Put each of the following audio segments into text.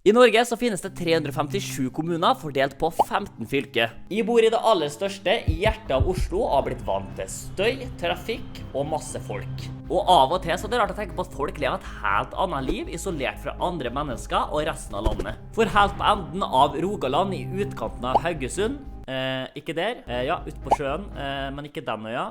I Norge så finnes det 357 kommuner fordelt på 15 fylker. Jeg bor i det aller største, i hjertet av Oslo, og har blitt vant til støy, trafikk og masse folk. Og av og til så er det rart å tenke på at folk lever et helt annet liv, isolert fra andre mennesker og resten av landet. For helt på enden av Rogaland, i utkanten av Haugesund, ikke der, ja, ut på sjøen, men ikke den øya,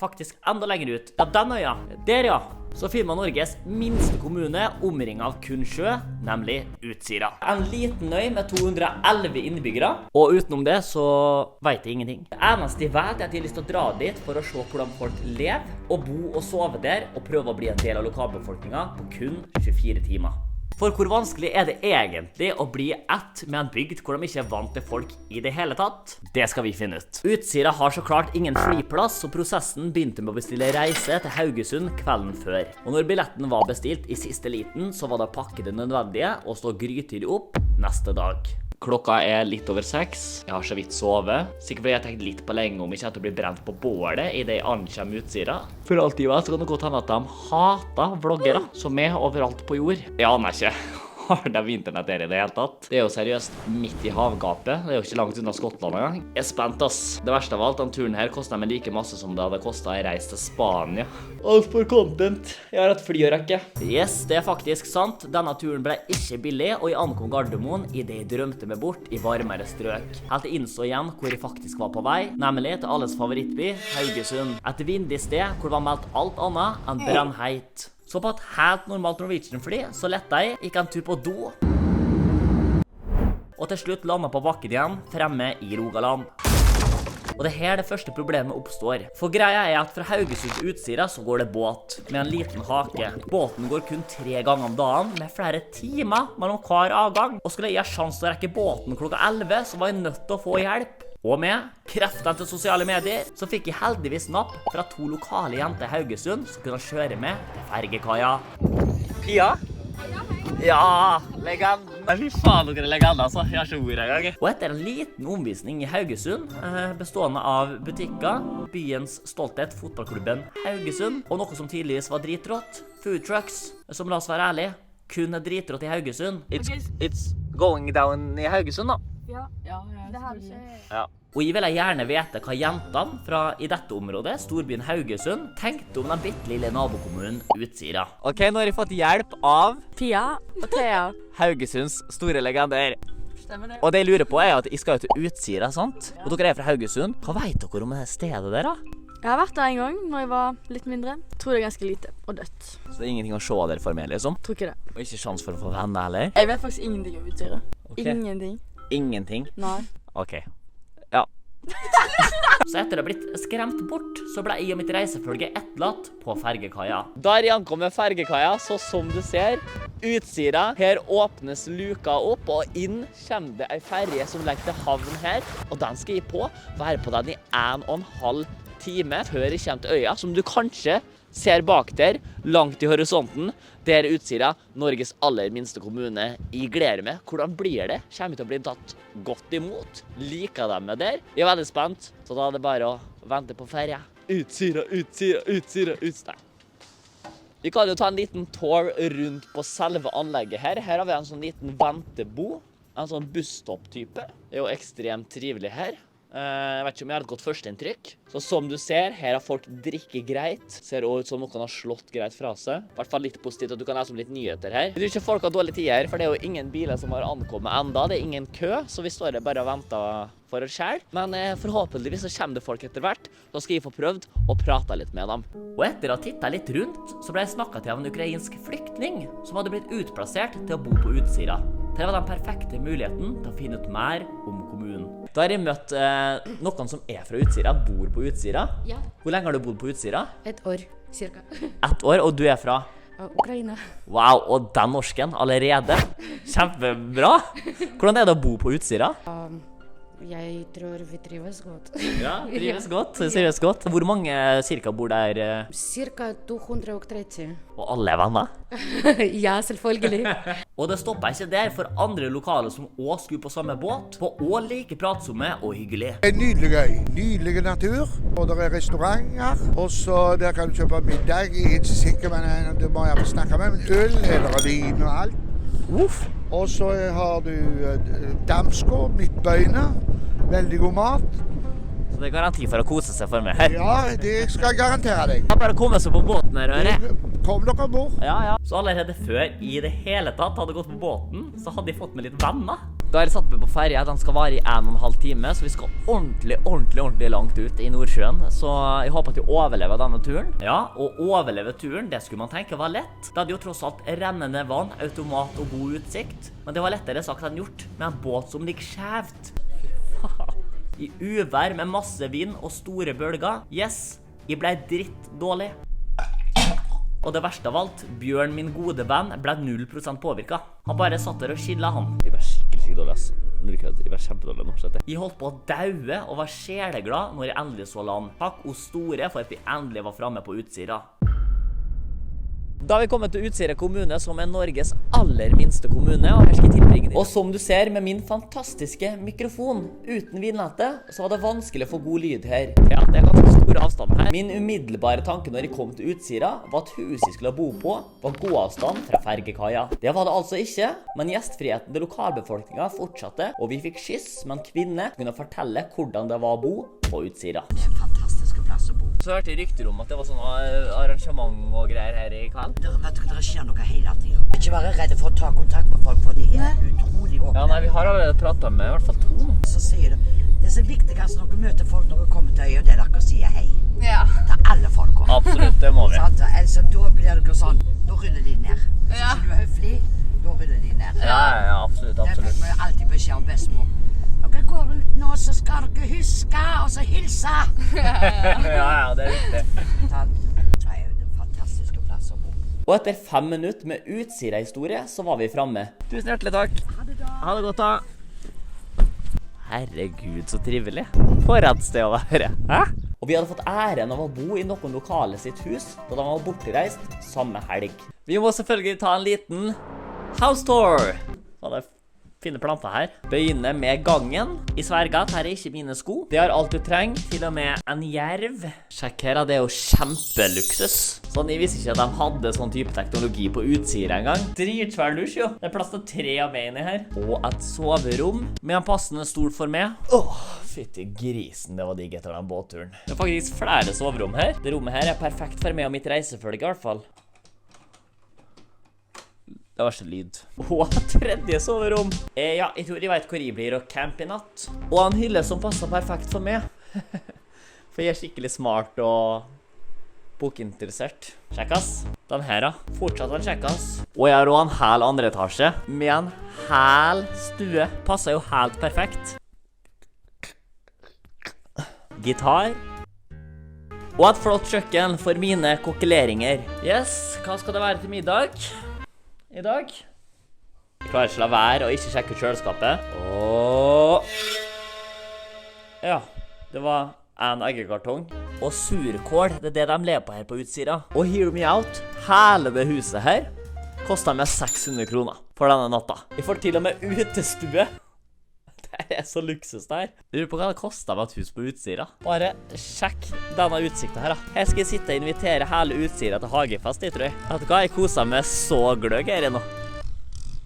faktisk enda lenger ut, ja, den øya, der ja, så finner man Norges minste kommune omringet av kun sjø, nemlig Utsira. En liten øy med 211 innbyggere, og utenom det så vet jeg ingenting. Det eneste jeg vet er at jeg har lyst til å dra dit for å se hvordan folk lever, og bo og sove der, og prøve å bli en del av lokalbefolkningen på kun 24 timer. For hvor vanskelig er det egentlig å bli ett med en bygd hvor de ikke er vant til folk i det hele tatt? Det skal vi finne ut. Utsira har så klart ingen flyplass, så prosessen begynte med å bestille reise til Haugesund kvelden før. Og når billetten var bestilt i siste liten, så var det å pakke det nødvendige og stå grytidlig opp neste dag. Klokka er litt over 6. Jeg har så vidt sovet. Sikkert fordi jeg har tenkt litt på lenge om ikke at det blir brent på bålet i det jeg ankommer Utsira. For alt jeg vet så kan det godt hende at de hater vloggere som er overalt på jord. Jeg aner ikke. Har de internett der i det hele tatt? Det er jo seriøst midt i havgapet. Det er jo ikke langt unna Skottland engang. Jeg er spent, ass. Det verste av alt, den turen her kostet meg like masse som det hadde kostet en reis til Spania. Alt for content. Jeg har et fly å rekke. Yes, det er faktisk sant. Denne turen ble ikke billig, og jeg ankom Gardermoen i det jeg drømte meg bort i varmere strøk. Helt til innså igjen hvor jeg faktisk var på vei, nemlig til alles favorittby, Haugesund. Et vindig sted hvor det var meldt alt annet enn brennheit. Så på et helt normalt Norwegian-fly så lette jeg, gikk en tur på do, og til slutt landet på bakken igjen, fremme i Rogaland. Og det er her det første problemet oppstår. For greia er at fra Haugesund til Utsira så går det båt, med en liten hake. Båten går kun 3 ganger om dagen, med flere timer mellom hver avgang. Og skulle jeg ha sjans til å rekke båten klokka 11, så var jeg nødt til å få hjelp. Og med kreftene til sosiale medier, så fikk jeg heldigvis napp fra 2 lokale jenter i Haugesund som kunne kjøre med til fergekaia. Pia? Ja, legenden. Nei, fy faen, dere er legender, altså. Jeg har ikke ord en gang. Og etter en liten omvisning i Haugesund, bestående av butikker, byens stolthet, fotballklubben Haugesund, og noe som tidligvis var dritrått, food trucks, som la oss være ærlig, kun er dritrått i Haugesund. It's going down i Haugesund, da. Ja, det har vi ikke. Ja. Og jeg vil gjerne vite hva jentene fra i dette området, storbyen Haugesund, tenkte om den bittelille nabokommunen Utsira. Ok, nå har jeg fått hjelp av Pia og Thea. Haugesunds store legender. Stemmer det. Og det jeg lurer på er at jeg skal jo til Utsira, sant? Og dere er fra Haugesund. Hva vet dere om det stedet der, da? Jeg har vært der en gang, når jeg var litt mindre. Tror det er ganske lite, og dødt. Så det er ingenting å se der for meg, liksom? Tror ikke det. Og ikke sjans for å få venner, eller? Jeg vet faktisk ingenting om Utsira. Ok. Ingenting. Ingenting? Nei. Ok. Ja. Så etter å ha blitt skremt bort, så ble jeg og mitt reisefølge etterlatt på fergekaia. Da er jeg ankommet fergekaia, så som du ser, Utsira, her åpnes luka opp, og inn kommer det en ferge som legger til havn her, og den skal jeg på, være på den i 1,5 time før jeg kommer til øya, som du kanskje ser bak der, langt i horisonten. Det er Utsira, Norges aller minste kommune. Jeg gleder meg. Hvordan blir det? Kommer jeg til å bli tatt godt imot? Liker de meg der? Jeg er veldig spent, så da er det bare å vente på ferie. Utsira, Utsira, Utsira, Utsira. Vi kan jo ta en liten tour rundt på selve anlegget her. Her har vi en sånn liten ventebo, en sånn busstopp-type. Det er jo ekstremt trivelig her. Jeg vet ikke om jeg har et godt førsteinntrykk. Så som du ser, her har folk drikket greit. Ser også ut som noen har slått greit fra seg. I hvert fall litt positivt at du kan lese om litt nyheter her. Jeg tror ikke folk har dårlig tid her, for det er jo ingen biler som har ankommet enda. Det er ingen kø, så vi står her bare og venter for oss selv. Men forhåpentligvis så kommer det folk etter hvert. Da skal jeg få prøvd å prate litt med dem. Og etter å ha tittet litt rundt, så ble jeg snakket til av en ukrainsk flyktning som hadde blitt utplassert til å bo på Utsira. Det var den perfekte muligheten til å finne ut mer om kommunen. Da har jeg møtt noen som er fra Utsira, bor på Utsira. Ja. Hvor lenge har du bodd på Utsira? 1 år, cirka. 1 år, og du er fra? Ukraina. Wow, og den norsken allerede. Kjempebra. Hvordan er det å bo på Utsira? Jeg tror vi trives godt. Ja, trives godt, seriøst godt. Hvor mange cirka bor der? Cirka 230. Og alle er venner? Ja, selvfølgelig. Og det stoppet ikke der, for andre lokale som også skulle på samme båt, var også like pratsomme og hyggelige. En nydelig øy, nydelig natur, og der er restauranter, og så der kan du kjøpe middag. Jeg er ikke sikker, men det må jeg få snakke med, men øl, eller vin og alt. Uff. Og så har du damsko, midtbøyne. Veldig god mat. Så det er garanti for å kose seg for meg her. Ja, det skal jeg garantere deg. Jeg bare komme seg på båten her, hører jeg. Kom dere bort. Ja. Så allerede før i det hele tatt hadde gått på båten, så hadde jeg fått med litt venner. Da har jeg satt meg på ferie. Den skal vare i 1,5 time, så vi skal ordentlig langt ut i Nordsjøen. Så jeg håper at vi overlever denne turen. Ja, og overleve turen, det skulle man tenke var lett. Det hadde jo tross alt rennende vann, automat og god utsikt. Men det var lettere sagt enn gjort med en båt som ligger skjevt. Fy faen. I uvær med masse vind og store bølger. Yes, jeg ble dritt dårlig. Og det verste av alt, Bjørn, min gode venn, ble 0% påvirket. Han bare satt der og chillet, han. Jeg ble skikkelig dårlig, ass. Jeg ble kjempedårlig nå, skjønte jeg. Jeg holdt på å daue og var sjeleglad når jeg endelig så land. Takk o store for at vi endelig var fremme på Utsira. Da har vi kommet til Utsira kommune, som er Norges aller minste kommune, og her skal jeg tilbringe det. Og som du ser med min fantastiske mikrofon, uten vindnettet, så var det vanskelig å få god lyd her. Ja, det er ganske store avstander her. Min umiddelbare tanke når jeg kom til Utsira, var at huset jeg skulle bo på, var gåavstand fra fergekaia. Det var det altså ikke, men gjestfriheten til lokalbefolkningen fortsatte, og vi fikk kyss med en kvinne som kunne fortelle hvordan det var å bo på Utsira. Det er en fantastisk plass å bo. Så hørte jeg rykter om at det var sånne arrangement og greier her i kveld. Det skjer noe hele tiden. Ikke være redde for å ta kontakt med folk, for de er utrolig åpne. Ja, nei, vi har allerede pratet med i hvert fall 2. Så sier du, det er så viktigst når dere møter folk når dere kommer til øya, det er dere sier hei. Ja. Til alle folk. Absolutt, det må vi. Sant? Altså, da blir dere sånn, da ryller de ned. Hvis ikke du er høflig, da ryller de ned. Ja, absolutt, Det fikk vi jo alltid beskjed om bestemor. Dere går ut nå, så skal dere huske, og så hilse. Ja, det er viktig. Sant? Det er jo en fantastisk plass å bo. Og etter 5 minutter med Utsira-historie, så var vi fremme. Tusen hjertelig takk. Ha det godt da. Herregud, så trivelig. For et sted å være. Hæ? Og vi hadde fått æren av å bo i noen lokale sitt hus, da de var bortereist samme helg. Vi må selvfølgelig ta en liten house tour. Så det er fine planter her. Begynner med gangen. I svergat, her er ikke mine sko. Det har alt du trenger, til og med en jerv. Sjekk her, det er jo kjempeluksus. Sånn, jeg visste ikke at de hadde sånn type teknologi på Utsira en gang. Dritsvær dusj, jo. Det er plass til 3 av meg inni her. Og et soverom med en passende stol for meg. Fytti grisen, det var digg etter den båtturen. Det er faktisk flere soverom her. Det rommet her er perfekt for meg og mitt reisefølge i hvert fall. Det var ikke lyd. Og 3. soverom. Ja, jeg tror jeg vet hvor jeg blir å campe i natt. Og en hylle som passer perfekt for meg. For jeg er skikkelig smart og bokinteressert. Sjekkas. Den her da. Fortsatt en sjekkas. Og jeg har også en hel andre etasje. Med en hel stue. Passer jo helt perfekt. Gitar. Og et flott kjøkken for mine kokkeleringer. Yes, hva skal det være til middag i dag? Jeg klarer ikke å la være og ikke sjekke ut kjøleskapet. Ja, det var en eggekartong. Og surkål, det er det de lever på her på Utsira. Og hear me out, hele det huset her kostet meg 600 kroner for denne natta. Jeg får til og med utestue. Det er så luksus der. Jeg lurer på hva det kostet med et hus på Utsira. Bare sjekk denne utsikten her da. Her skal jeg sitte og invitere hele Utsira til hagefest, jeg tror jeg. Vet du hva, jeg koset meg så gløgg her nå.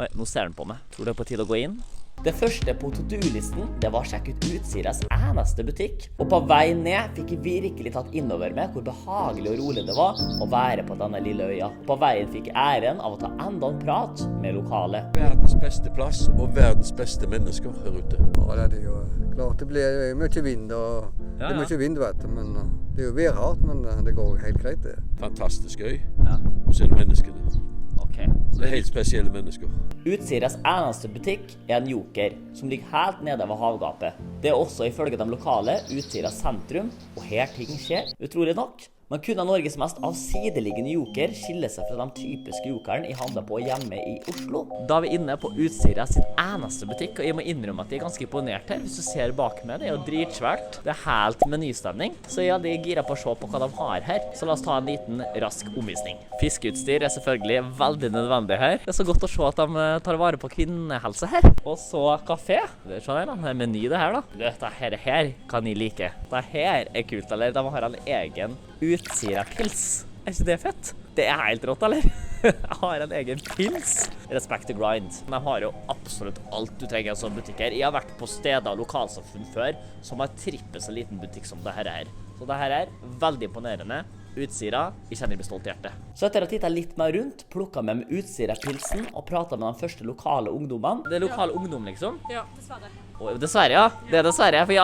Oi, nå ser den på meg. Tror det er på tide å gå inn. Det første på to-do-listen, det var å sjekke ut Utsiras eneste butikk. Og på vei ned fikk jeg virkelig tatt innover meg hvor behagelig og rolig det var å være på denne lille øya. På veien fikk jeg æren av å ta enda en prat med lokale. Verdens beste plass og verdens beste mennesker her ute. Ja, det er jo klart. Det blir mye vind, og det er mye vind, vet du. Men det er jo værhardt, men det går helt greit, det. Fantastisk øy, Ja. og så er det menneskene. Ok. Det er helt spesielle mennesker. Utsiras eneste butikk er en Joker, som ligger helt nede ved havgapet. Det er også ifølge de lokale Utsira sentrum, og her ting skjer, utrolig nok. Men kun av Norges mest avsideliggende joker skiller seg fra de typiske jokeren jeg handler på hjemme i Oslo. Da er vi inne på Utsira sin eneste butikk, og jeg må innrømme at jeg er ganske imponert her. Hvis du ser bak meg, det er jo dritsvært. Det er helt menystemning, så jeg hadde gira på å se på hva de har her. Så la oss ta en liten rask omvisning. Fiskeutstyr er selvfølgelig veldig nødvendig her. Det er så godt å se at de tar vare på kvinnehelse her. Og så kafé. Det er sånn her da, det er meny det her da. Dette her kan jeg like. Dette her er kult, eller? De har en egen Utsira-pils. Er ikke det fett? Det er helt rått, eller? Jeg har en egen pils. Respect the grind. De har jo absolutt alt du trenger som butikker. Jeg har vært på steder og lokalsamfunn før som har trippet så liten butikk som det her. Så det her veldig imponerende. Utsira, jeg kjenner jeg blir stolt i hjertet. Så etter å ha tittet litt mer rundt, plukket med Utsira-pilsen og pratet med de første lokale ungdommene. Det er lokale ungdom, liksom? Ja, dessverre. Dessverre, ja. Det er dessverre, for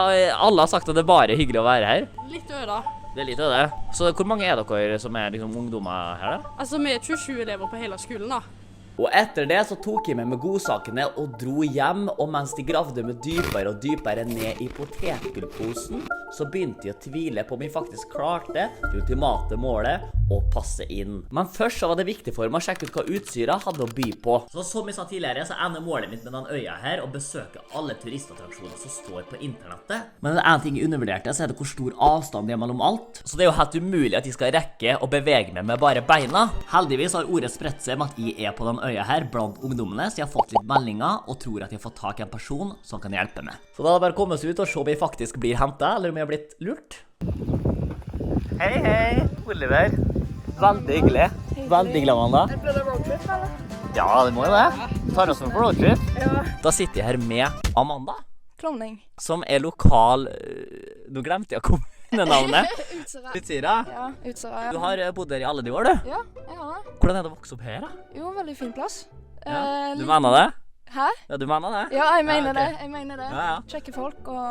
alle har sagt at det er bare hyggelig å være her. Litt øde. Det er litt av det. Så hvor mange er dere som er liksom, ungdommer her da? Altså, vi er 27 elever på hele skolen da. Og etter det så tok jeg med godsakene og dro hjem, og mens de gravde med dypere og dypere ned i potetgullposen, så begynte jeg å tvile på om jeg faktisk klarte det ultimate målet å passe inn. Men først så var det viktig for meg å sjekke ut hva Utsira hadde å by på. Så som jeg sa tidligere, så ender målet mitt med den øya her å besøke alle turistattraksjoner som står på internettet. Men det er en ting jeg undervurderte, så er det hvor stor avstand det er mellom alt. Så det er jo helt umulig at jeg skal rekke å bevege meg med bare beina. Heldigvis har ordet spredt seg med at jeg er på den øya her blant ungdommene, så jeg har fått litt meldinger og tror at jeg har fått tak i en person som kan hjelpe meg. Så da er det bare å komme seg ut og se om jeg faktisk blir hentet, eller om jeg har blitt lurt. Hei, hei, Oliver. Veldig hyggelig. Veldig glad, Amanda. Ble det roadtrip, eller? Ja, det må jo det. Tar oss med på roadtrip. Ja. Da sitter jeg her med Amanda, Klovning. som er lokal... Nå glemte jeg kommunenavnet. Utsira. Utsira. Ja, Utsira, ja. Du har bodd her i alle de år, du. Ja, jeg har det. Hvordan er det å vokse opp her, da? Jo, veldig fin plass. Ja. Du mener det? Hæ? Ja, du mener det? Ja, jeg mener ok. det. Jeg mener det. Ja, ja. Kjekke folk, og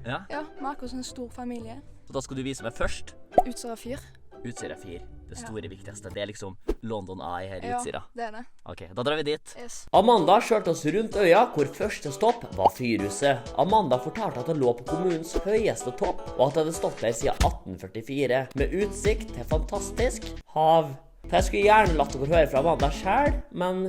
Ja. ja, vi er akkurat som en stor familie. Så da skal du vise meg først Utsira 4. Utsira 4. Det store, viktigste. Det er liksom London Eye her i Ja, Utsira. det er det. Ok, da drar vi dit. Yes. Amanda kjørte oss rundt øya, hvor første stopp var Fyrhuset. Amanda fortalte at det lå på kommunens høyeste topp, og at det hadde stått der siden 1844, med utsikt til fantastisk hav. Jeg skulle gjerne latt dere høre fra Amanda selv, men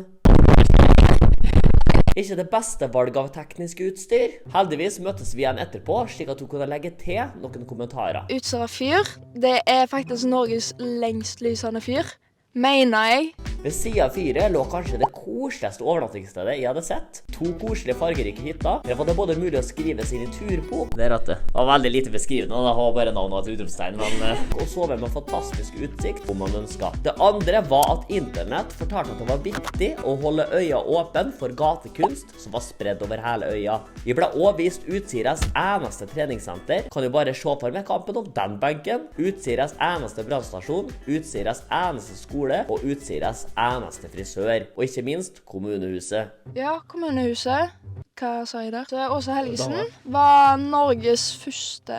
ikke det beste valg av teknisk utstyr. Heldigvis møttes vi igjen etterpå, slik at hun kunne legge til noen kommentarer. Utsira fyr, det er faktisk Norges lengst lysende fyr, mener jeg. Ved siden av fyret lå kanskje det koseligste overnattingsstedet jeg hadde sett. 2 koselige fargerike hytter. Her var det både mulig å skrive sine turbok. Det er rett det. Det var veldig lite beskrivende, og det var bare navn og et utropstegn, men å sove med fantastisk utsikt om man ønsket. Det andre var at internett fortalte at det var viktig å holde øya åpen for gatekunst som var spredd over hele øya. Vi ble også vist Utsiras eneste treningssenter. Kan jo bare se for meg kampen om den benken. Utsiras eneste brannstasjon, Utsiras eneste skole og Utsiras eneste frisør, og ikke minst kommunehuset. Ja, kommunehuset. Hva sa jeg der? Så Åsa Helgesen var Norges første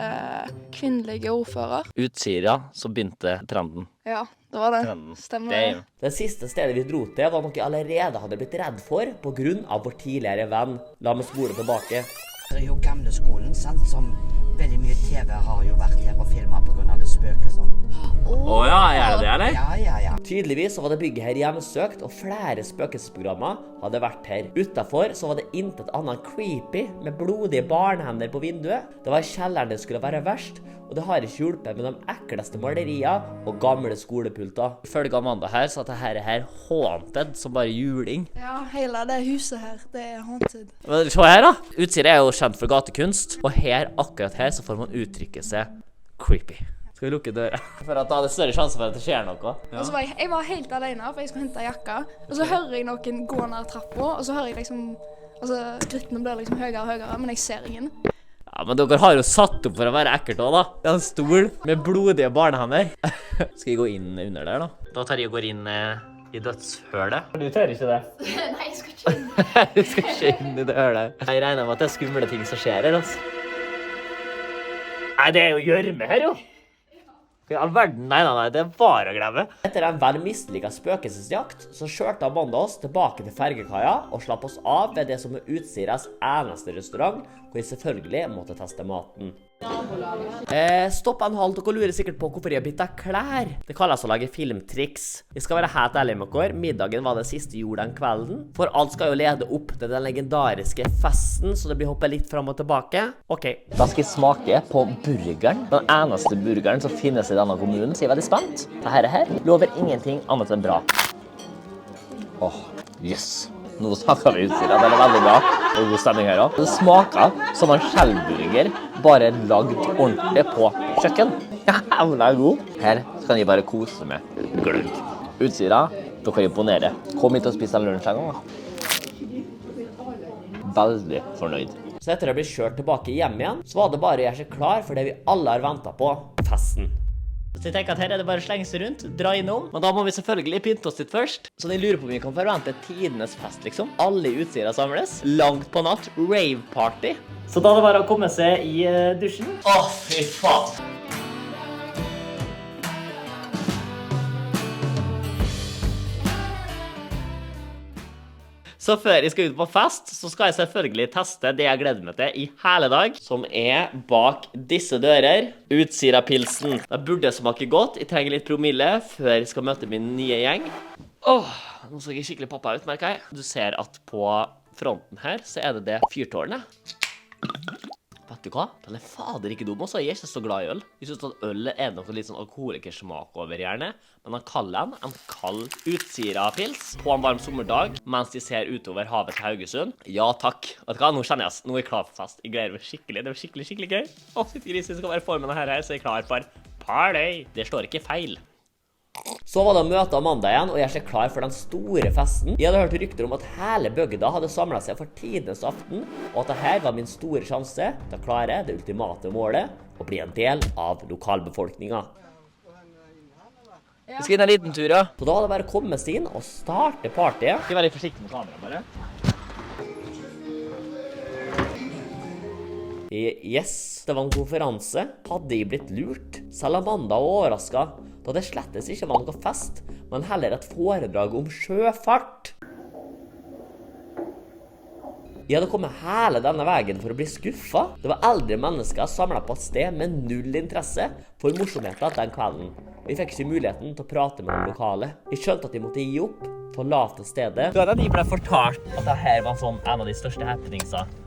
kvinnelige ordfører. Utsira, så begynte trenden. Ja, det var det. Trenden. Stemmer det. Det siste stedet vi dro til var noe jeg allerede hadde blitt redd for på grunn av vår tidligere venn. La meg spole tilbake. Det er jo gamle skolen, sant, som veldig mye TV har jo vært her og filmet på grunn av det spøkelser. Åja, er det det, eller? Ja. Tydeligvis så var det bygget her hjemmesøkt, og flere spøkelsesprogrammer hadde vært her. Utenfor så var det intet annet creepy med blodige barnehender på vinduet. Det var i kjelleren det skulle være verst, og det har ikke hjulpet med de ekleste malerier og gamle skolepulter. Ifølge Amanda her så at det her er haunted som bare juling. Ja, hele det huset her, det er haunted. Men se her da, Utsira er jo kjent for gatekunst, og her, akkurat her, så får man uttrykke seg creepy. Skal vi lukke døra? For at da er det større sjanse for at det skjer noe. Og så var jeg var helt alene, for jeg skulle hente jakka. Og så hører jeg noen gå ned trappa, og så hører jeg liksom, altså skrittene blir liksom høyere og høyere, men jeg ser ingen. Ja, men dere har jo satt opp for å være ekkelt også da. Det er en stol med blodige barnehender. Skal jeg gå inn under der da? Da tar jeg og går inn i dødshølet. Du tør ikke det? Nei, jeg skal ikke inn. Du skal ikke inn i det hølet. Jeg regner med at det er skumle ting som skjer her, altså. Nei, det er jo gjørme her, jo. I all verden, nei, det var å glemme. Etter en vel mislykket spøkelsesjakt, så kjørte Amanda oss tilbake til fergekaia og slapp oss av ved det som er Utsiras eneste restaurant, hvor jeg selvfølgelig måtte teste maten. Stopp en halv, dere lurer sikkert på hvorfor jeg har byttet klær. Det kalles å lage filmtriks. Jeg skal være helt ærlig med dere, middagen var det siste jeg gjorde den kvelden, for alt skal jo lede opp til den legendariske festen, så det blir hoppet litt frem og tilbake. Ok, da skal jeg smake på burgeren. Den eneste burgeren som finnes i denne kommunen, så jeg er veldig spent. Dette her lover ingenting annet enn bra. Yes. Nå snakker vi Utsira, det er veldig bra. Og god stemning her også. Det smaker som en skjellburger, bare lagd ordentlig på kjøkken. Jævla god. Her kan jeg bare kose med gløgg. Utsira, Dere imponerer. Kom hit og spis en lunsj en gang, da. Veldig fornøyd. Så etter å bli kjørt tilbake hjem igjen, så var det bare å gjøre seg klar for det vi alle har ventet på, festen. Så jeg tenker at her er det bare å slenge seg rundt, dra innom, men da må vi selvfølgelig pynte oss litt først. Så jeg lurer på om vi kan forvente tidenes fest, liksom. Alle i Utsira samles, langt på natt, rave party. Så da er det bare å komme seg i dusjen. Åh, fy faen! Så før jeg skal ut på fest, så skal jeg selvfølgelig teste det jeg gleder meg til i hele dag, som er bak disse dører, Utsira-pilsen. Det burde smake godt, jeg trenger litt promille før jeg skal møte min nye gjeng. Nå så jeg skikkelig pappa ut, merker jeg. Du ser at på fronten her, så er det fyrtårnet. Vet du hva? Den er fader ikke dum også, jeg er ikke så glad i øl. Jeg synes at øl er noe litt sånn alkoholikersmak over gjerne, men han kaller en kald Utsira-pils på en varm sommerdag, mens de ser utover havet til Haugesund. Ja takk. Vet du hva? Nå kjenner jeg, nå er jeg klar for fest. Jeg gleder meg skikkelig, det var skikkelig gøy. Sitt gris, jeg skal være formen her, så jeg er klar for party. Det står ikke feil. Så var det å møte Amanda igjen, og jeg er så klar for den store festen. Jeg hadde hørt rykter om at hele bygda hadde samlet seg for tidenes aften, og at dette var min store sjanse til å klare det ultimate målet, å bli en del av lokalbefolkningen. Vi skal inn en liten tur, ja. Så da hadde det bare å komme seg inn og starte partyet. Skal være litt forsiktig med kameraet, bare. Yes, det var en konferanse. Hadde jeg blitt lurt? Selv Amanda var overrasket. Da det slettes ikke var noe fest, men heller et foredrag om sjøfart. Jeg hadde kommet hele denne veien for å bli skuffet. Det var eldre mennesker samlet på et sted med null interesse for morsomheter den kvelden. Og jeg fikk ikke muligheten til å prate med de lokale. Jeg skjønte at jeg måtte gi opp, forlate stedet. Du vet at jeg ble fortalt at dette var en av de største happeningsene.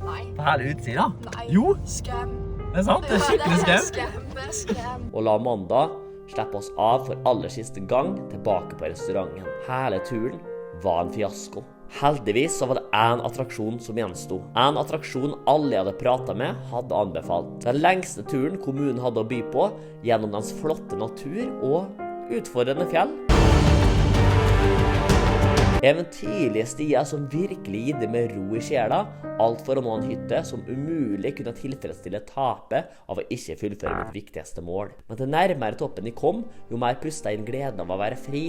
Nei. På hele Utsira? Nei. Jo! Skam. Det er sant, det er skikkelig Skam. Og la Amanda slippe oss av for aller siste gang tilbake på restauranten. Hele turen var en fiasko. Heldigvis så var det en attraksjon som gjensto. En attraksjon alle jeg hadde pratet med hadde anbefalt. Den lengste turen kommunen hadde å by på, gjennom dens flotte natur og utfordrende fjell. Eventyrlige stier som virkelig gitt med ro i sjela, alt for å nå en hytte som umulig kunne tilfredsstille tapet av å ikke fullføre mitt viktigste mål. Men til nærmere toppen jeg kom, jo mer pustet jeg inn gleden av å være fri,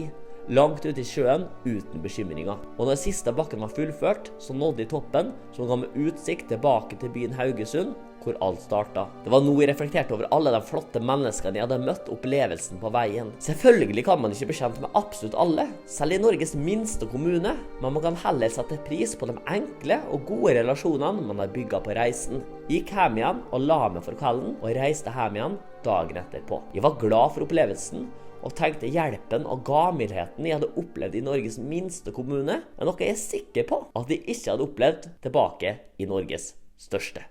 langt ute i sjøen uten bekymringer. Og når siste bakken var fullført, så nådde jeg toppen, som ga meg utsikt tilbake til byen Haugesund, hvor alt startet. Det var nå jeg reflekterte over alle de flotte menneskene jeg hadde møtt, opplevelsen på veien. Selvfølgelig kan man ikke bli kjent med absolutt alle, selv i Norges minste kommune, men man kan heller sette pris på de enkle og gode relasjonene man har bygget på reisen. Jeg gikk hjem igjen og la meg for kvelden, og reiste hjem igjen dagen etterpå. Jeg var glad for opplevelsen, og tenkte hjelpen og gavmildheten jeg hadde opplevd i Norges minste kommune, er noe jeg er sikker på at jeg ikke hadde opplevd tilbake i Norges største.